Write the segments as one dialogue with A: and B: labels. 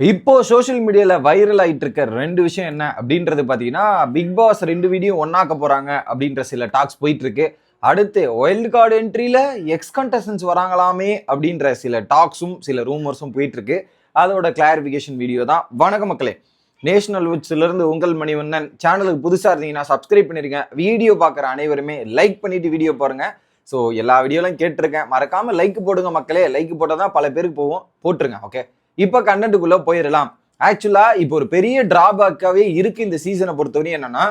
A: இப்போ சோஷியல் மீடியால வைரல் ஆயிட்டு இருக்க ரெண்டு விஷயம் என்ன அப்படின்றது பாத்தீங்கன்னா, பிக் பாஸ் 2 வீடியோ ஒன்னாக்க போறாங்க அப்படின்ற சில டாக்ஸ் போயிட்டு இருக்கு. அடுத்து வைல்ட் கார்டு என்ட்ரியில எக்ஸ் கண்டஸ்டன்ஸ் வராங்களாமே அப்படின்ற சில டாக்ஸும் சில ரூமர்ஸும் போயிட்டு இருக்கு. அதோட கிளாரிபிகேஷன் வீடியோ தான். வணக்கம் மக்களே, நேஷனல் விட்ஸ்ல இருந்து உங்கள் மணிவண்ணன். சேனலுக்கு புதுசா இருந்தீங்கன்னா சப்ஸ்கிரைப் பண்ணிருங்க. வீடியோ பார்க்குற அனைவருமே லைக் பண்ணிட்டு வீடியோ பாருங்க. ஸோ எல்லா வீடியோலாம் கேட்டிருக்கேன், மறக்காம லைக் போடுங்க மக்களே. லைக் போட்டால் தான் பல பேருக்கு போவோம், போட்டுருங்க. ஓகே, இப்போ கண்டென்ட்டுக்குள்ள போயிடலாம். ஆக்சுவலா இப்போ ஒரு பெரிய டிராபேக்காவே இருக்கு இந்த சீசனை பொறுத்தவரையும். என்னன்னா,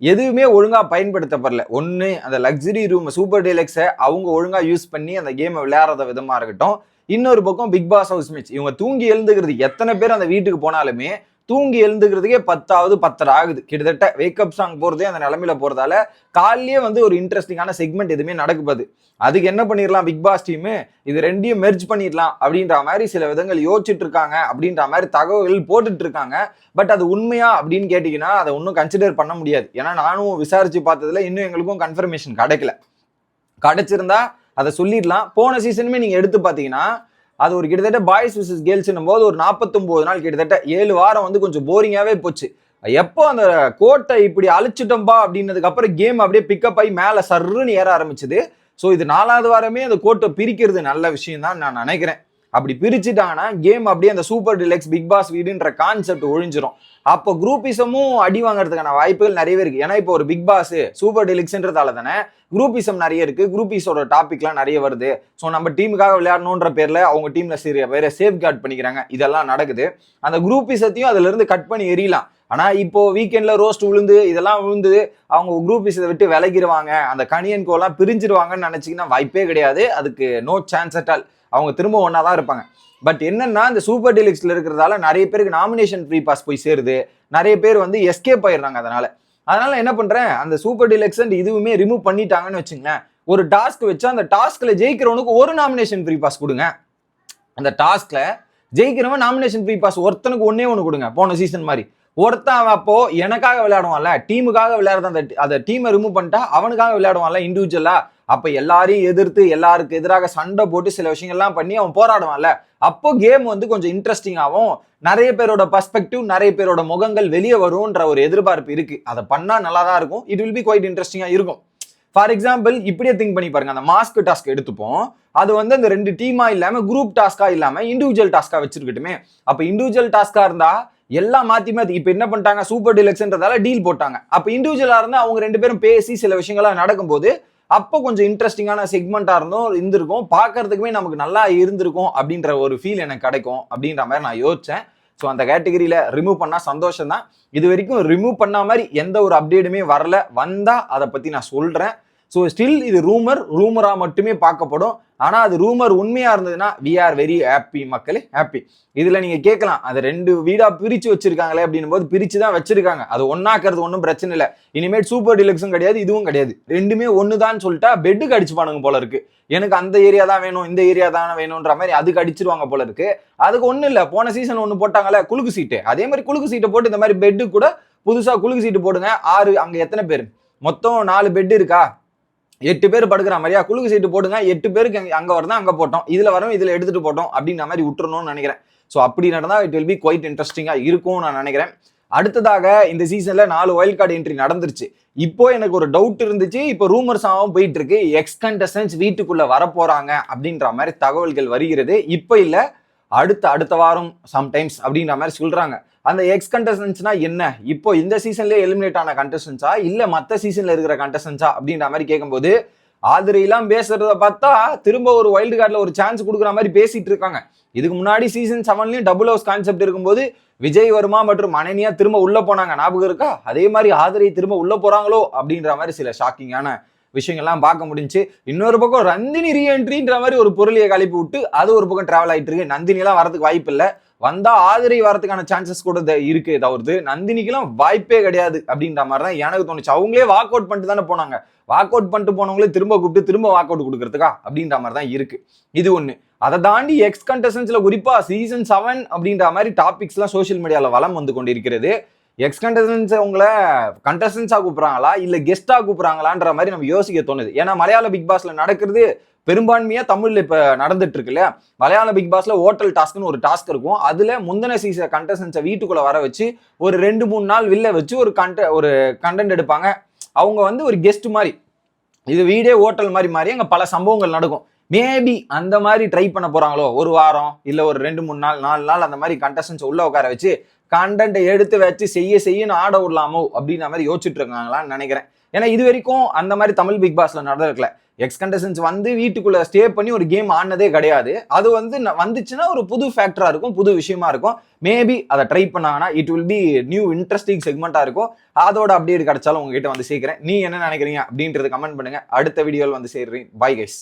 A: எதுவுமே ஒழுங்கா பயன்படுத்தப்படல. ஒன்று, அந்த லக்ஸரி ரூம் சூப்பர் டீலக்ஸை அவங்க ஒழுங்கா யூஸ் பண்ணி அந்த கேமை விளையாடுற விதமா இருக்கட்டும். இன்னொரு பக்கம் பிக் பாஸ் ஹவுஸ் மேட்ச், இவங்க தூங்கி எழுந்துக்கிறது எத்தனை பேர் அந்த வீட்டுக்கு போனாலுமே தூங்கி எழுந்துக்கிறதுக்கே 10 10:30 ஆகுது. கிட்டத்தட்ட வேக்கப் சாங் போறதே அந்த நிலைமையில போறதால காலையே ஒரு இன்ட்ரெஸ்டிங்கான செக்மெண்ட் எதுவுமே நடக்குது. அதுக்கு என்ன பண்ணிடலாம் பிக் பாஸ் டீம், இது ரெண்டையும் மெர்ஜ் பண்ணிடலாம் அப்படின்ற மாதிரி சில விதங்கள் யோசிச்சுட்டு இருக்காங்க அப்படின்ற மாதிரி தகவல்கள் போட்டுட்டு இருக்காங்க. பட் அது உண்மையா அப்படின்னு கேட்டீங்கன்னா அதை ஒன்றும் கன்சிடர் பண்ண முடியாது. ஏன்னா நானும் விசாரிச்சு பார்த்ததுல இன்னும் எங்களுக்கும் கன்ஃபர்மேஷன் கிடைக்கல. கிடைச்சிருந்தா அதை சொல்லிடலாம். போன சீசனுமே நீங்க எடுத்து பார்த்தீங்கன்னா அது ஒரு கிட்டத்தட்ட பாய்ஸ் விசஸ் கேர்ள்ஸ்னும் போது ஒரு 49 நாள், கிட்டத்தட்ட 7 வாரம் கொஞ்சம் போரிங்காவே போச்சு. எப்போ அந்த கோட்டை இப்படி அழிச்சிட்டோம்பா அப்படின்னதுக்கு அப்புறம் கேம் அப்படியே பிக்கப் ஆகி மேல சர்ருன்னு ஏற ஆரம்பிச்சது. ஸோ இது 4வது வாரமே அந்த கோட்டை பிரிக்கிறது நல்ல விஷயம் தான் நான் நினைக்கிறேன். அப்படி பிரிச்சுட்டாங்கன்னா கேம் அப்படியே அந்த சூப்பர் டிலக்ஸ் பிக் பாஸ் வீடுன்ற கான்செப்ட் ஒழிஞ்சிரும். அப்போ குரூப்பிசமும் அடி வாங்குறதுக்கான வாய்ப்புகள் நிறையவே இருக்கு. ஏன்னா இப்போ ஒரு பிக் பாஸ் சூப்பர் டிலக்ஸ்ன்றதால தானே குரூப்பிசம் நிறைய இருக்கு. குரூப்பிஸோட டாபிக்லாம் நிறைய வருது. ஸோ நம்ம டீமுக்காக விளையாடணுன்ற பேர்ல அவங்க டீம்ல சரி வேற சேஃப் கார்டு பண்ணிக்கிறாங்க. இதெல்லாம் நடக்குது. அந்த குரூப்பிசத்தையும் அதுல இருந்து கட் பண்ணி எரியலாம். ஆனா இப்போ வீக்கெண்ட்ல ரோஸ்ட் விழுந்து இதெல்லாம் விழுந்து அவங்க குரூப்பிஸை விட்டு விலகிடுவாங்க, அந்த கனியன் கோலாம் பிரிஞ்சிருவாங்கன்னு நினைச்சீங்கன்னா வாய்ப்பே கிடையாது. அதுக்கு நோ சான்ஸ் அட் ஆல். அவங்க திரும்ப ஒன்னா தான் இருப்பாங்க. பட் என்னன்னா, இந்த சூப்பர் டீலக்ஸ்ல இருக்கிறதால நிறைய பேருக்கு நாமினேஷன் ஃப்ரீ பாஸ் போய் சேருது. நிறைய பேர் எஸ்கேப் ஆயிடுறாங்க. அதனால என்ன பண்றேன், அந்த சூப்பர் டீலக்ஸ் இதுவுமே ரிமூவ் பண்ணிட்டாங்கன்னு வச்சுங்களேன். ஒரு டாஸ்க் வச்சா அந்த டாஸ்க்ல ஜெயிக்கிறவனுக்கு ஒரு நாமினேஷன் ஃப்ரீ பாஸ் கொடுங்க. அந்த டாஸ்க்ல ஜெயிக்கிறவன் நாமினேஷன் ஃப்ரீ பாஸ் ஒருத்தனுக்கு ஒன்னே ஒன்று கொடுங்க. போன சீசன் மாதிரி ஒருத்தன் அப்போ எனக்காக விளையாடுவான்ல, டீமுக்காக விளையாடுற அந்த டீமை ரிமூவ் பண்ணிட்டா அவனுக்காக விளையாடுவான்ல இண்டிவிஜுவலா. அப்ப எல்லாரையும் எதிர்த்து எல்லாருக்கு எதிராக சண்டை போட்டு சில விஷயங்கள்லாம் பண்ணி அவன் போராடுவான்ல. அப்போ கேம் கொஞ்சம் இன்ட்ரெஸ்டிங் ஆகும். நிறைய பேரோட பர்ஸ்பெக்டிவ், நிறைய பேரோட முகங்கள் வெளியே வரும்ன்ற ஒரு எதிர்பார்ப்பு இருக்கு. அதை பண்ணா நல்லா தான் இருக்கும். இட் வில் பி குவைட் இன்ட்ரெஸ்டிங்கா இருக்கும். ஃபார் எக்ஸாம்பிள் இப்படியே திங்க் பண்ணி பாருங்க. அந்த மாஸ்க் டாஸ்க் எடுத்துப்போம். அது அந்த 2 டீமா இல்லாம குரூப் டாஸ்கா இல்லாம இண்டிவிஜுவல் டாஸ்கா வச்சிருக்கட்டுமே. அப்ப இண்டிவிஜுவல் டாஸ்கா இருந்தா எல்லாம் மாத்தி இப்ப என்ன பண்ணிட்டாங்க, சூப்பர் டீலக்ஸ்ன்றதால டீல் போட்டாங்க. அப்ப இண்டிவிஜுவலா இருந்தா அவங்க 2 பேரும் பேசி சில விஷயங்கள்லாம் நடக்கும்போது அப்போ கொஞ்சம் இன்ட்ரெஸ்டிங்கான செக்மெண்டா இருந்திருக்கும். பார்க்கறதுக்குமே நமக்கு நல்லா இருந்திருக்கும் அப்படின்ற ஒரு ஃபீல் எனக்கு கிடைக்கும் அப்படின்ற மாதிரி நான் யோசிச்சேன். ஸோ அந்த கேட்டகரியில ரிமூவ் பண்ணா சந்தோஷம் தான். இது வரைக்கும் ரிமூவ் பண்ண மாதிரி எந்த ஒரு அப்டேட்டுமே வரல. வந்தா அதை பத்தி நான் சொல்றேன். ஸோ ஸ்டில் இது ரூமரா மட்டுமே பார்க்கப்படும். ஆனா அது ரூமர் உண்மையா இருந்ததுன்னா வி ஆர் வெரி ஹாப்பி மக்களே, ஹாப்பி. இதுல நீங்க கேட்கலாம், அது 2 வீடா பிரிச்சு வச்சிருக்காங்களே அப்படின்னும் போது பிரிச்சு தான் வச்சிருக்காங்க. அது ஒன்னாக்குறது ஒன்றும் பிரச்சனை இல்லை. இனிமேல் சூப்பர் டிலக்ஸும் கிடையாது, இதுவும் கிடையாது. ரெண்டுமே ஒண்ணுதான் சொல்லிட்டா பெட்டுக்கு அடிச்சுப்பானுங்க போல இருக்கு. எனக்கு அந்த ஏரியா தான் வேணும், இந்த ஏரியா தான் வேணும்ன்ற மாதிரி அதுக்கு அடிச்சிருவாங்க போல இருக்கு. அதுக்கு ஒண்ணும் இல்லை. போன சீசன் ஒண்ணு போட்டாங்கல்ல குலுக்கு சீட்டு, அதே மாதிரி குலுக்கு சீட்டை போட்டு இந்த மாதிரி பெட்டு கூட புதுசா குலுக்கு சீட்டு போடுங்க. 6 அங்க எத்தனை பேர் மொத்தம் 4 பெட் இருக்கா, 8 பேர் படுக்கிற மாதிரியா குலுக்கு சீட்டு போடுங்க. 8 பேருக்கு அங்க வரதான் அங்க போட்டோம், இதுல வரும் இதுல எடுத்துட்டு போட்டோம் அப்படின்ற மாதிரி விட்டுறணும்னு நினைக்கிறேன். ஸோ அப்படி நடந்தா இட் வில் பி குவைட் இன்ட்ரெஸ்டிங்கா இருக்கும் நான் நினைக்கிறேன். அடுத்ததாக இந்த சீசன்ல 4 வைல்ட் கார்டு என்ட்ரி நடந்துருச்சு. இப்போ எனக்கு ஒரு டவுட் இருந்துச்சு, இப்போ ரூமர்ஸாகவும் போயிட்டு இருக்கு. எக்ஸ் கண்டஸ்டன்ஸ் வீட்டுக்குள்ள வரப்போறாங்க அப்படின்ற மாதிரி தகவல்கள் வருகிறது. இப்போ இல்ல, அடுத்த வாரம் சம்டைம்ஸ் அப்படின்ற மாதிரி சொல்றாங்க. அந்த எக்ஸ் கண்டஸ்டன்ஸ்னா என்ன, இப்போ இந்த சீசன்லேயே எலிமினேட் ஆன கண்டஸ்டன்ஸா இல்ல மற்ற சீசன்ல இருக்கிற கண்டஸ்டன்ஸா அப்படின்ற மாதிரி கேட்கும்போது ஆதிரையெல்லாம் பேசுறத பார்த்தா திரும்ப ஒரு வைல்டு கார்டுல ஒரு சான்ஸ் கொடுக்குற மாதிரி பேசிட்டு இருக்காங்க. இதுக்கு முன்னாடி சீசன் 7லயும் டபுள் ஹவுஸ் கான்செப்ட் இருக்கும்போது விஜய் வர்மா மற்றும் அனன்யா திரும்ப உள்ள போனாங்க, ஞாபகம் இருக்கா? அதே மாதிரி ஆதிரை திரும்ப உள்ள போறாங்களோ அப்படின்ற மாதிரி சில ஷாக்கிங்கான விஷயங்கள்லாம் பார்க்க முடிஞ்சு. இன்னொரு பக்கம் ரந்தினி ரீஎன்ட்ரின்ற மாதிரி ஒரு பொருளியை கழிப்பு விட்டு அது ஒரு பக்கம் டிராவல் ஆயிட்டு இருக்கு. நந்தினி எல்லாம் வரதுக்கு வாய்ப்பு இல்லை. வந்தா ஆதிரை வரதுக்கான சான்சஸ் கூட இருக்கு. தவிர்த்து நந்தினிக்கெல்லாம் வாய்ப்பே கிடையாது அப்படின்ற மாதிரி தான் எனக்கு தோணுச்சு. அவங்களே வாக் அவுட் பண்ணிட்டு தானே போனாங்க. வாக் அவுட் பண்ணிட்டு போனவங்களே திரும்ப கூப்பிட்டு திரும்ப வாக் அவுட் கொடுக்கறதுக்கா அப்படின்ற மாதிரி தான் இருக்கு. இது ஒண்ணு. அதை தாண்டி எக்ஸ் கண்டஸ்டன்ஸ்ல குறிப்பா சீசன் 7 அப்படின்ற மாதிரி டாபிக்ஸ் எல்லாம் சோசியல் மீடியால வலம் வந்து கொண்டிருக்கிறது. எக்ஸ் கண்டஸ்டன்ஸ் உங்களை கண்டஸ்டன்ஸா கூப்பிடுறாங்களா இல்ல கெஸ்டா கூப்பிடுறாங்களான்ற மாதிரி நம்ம யோசிக்க தோணுது. ஏன்னா மலையாள பிக் பாஸ்ல நடக்கிறது பெரும்பான்மையா தமிழ்ல இப்ப நடந்துட்டு இருக்கு இல்லையா. மலையாள பிக் பாஸ்ல ஹோட்டல் டாஸ்க்னு ஒரு டாஸ்க் இருக்கும். அதுல முந்தின சீசன் கண்டஸ்டன்ஸை வீட்டுக்குள்ள வர வச்சு ஒரு 2-3 நாள் வில்ல வச்சு ஒரு கண்டென்ட் எடுப்பாங்க. அவங்க வந்து ஒரு கெஸ்ட் மாதிரி, இது வீடே ஹோட்டல் மாதிரி அங்க பல சம்பவங்கள் நடக்கும். மேபி அந்த மாதிரி ட்ரை பண்ண போறாங்களோ, ஒரு வாரம் இல்ல ஒரு 2-3 நாள் 4 நாள் அந்த மாதிரி கண்டஸ்டன்ஸ் உள்ள உட்கார வச்சு கண்டென்ட்டை எடுத்து வச்சு செய்யன்னு ஆட விடலாமோ அப்படின்ற மாதிரி யோசிச்சுட்டு இருக்காங்களான்னு நினைக்கிறேன். ஏன்னா இது வரைக்கும் அந்த மாதிரி தமிழ் பிக் பாஸ்ல நடந்திருக்கல. எக்ஸ் கண்டஸ்டன்ஸ் வந்து வீட்டுக்குள்ள ஸ்டே பண்ணி ஒரு கேம் ஆடினதே கிடையாது. அது வந்து வந்துச்சுன்னா ஒரு புது ஃபேக்டரா இருக்கும், புது விஷயமா இருக்கும். மேபி அதை ட்ரை பண்ணாங்கன்னா it will be new interesting செக்மெண்டா இருக்கும். அதோட அப்டேட் கிடைச்சாலும் உங்ககிட்ட வந்து சேர்க்கிறேன். நீ என்ன நினைக்கிறீங்க அப்படின்றது கமெண்ட் பண்ணுங்க. அடுத்த வீடியோவில் வந்து சேர்றேன். Bye guys.